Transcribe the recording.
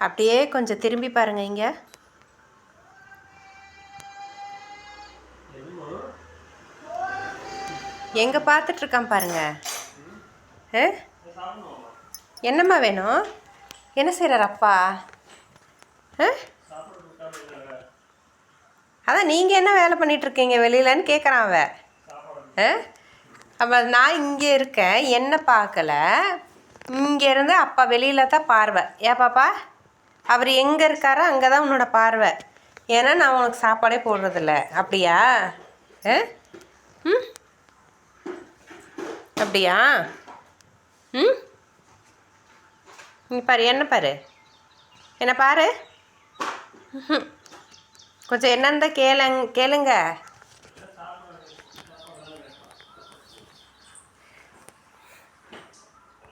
அப்படியே கொஞ்சம் திரும்பி பாருங்க. இங்கே எங்கே பார்த்துட்ருக்கான் பாருங்க. என்னம்மா வேணும்? என்ன செய்கிறார் அப்பா? அதான் நீங்கள் என்ன வேலை பண்ணிகிட்ருக்கீங்க வெளியிலன்னு கேட்குறான் அவன். அப்போ நான் இங்கே இருக்கேன், என்ன பார்க்கல. இங்கேருந்து அப்பா வெளியில் தான் பார்வை. ஏன் பாப்பா? அவர் எங்கே இருக்காரோ அங்கே தான் உன்னோட பார்வை. ஏன்னா நான் உனக்கு சாப்பாடே போடுறதில்ல. அப்படியா? ம் அப்படியா? ம் நீ பாரு, என்ன பாரு, என்ன பாரு. கொஞ்சம் என்னன்னு தான் கேளுங்க.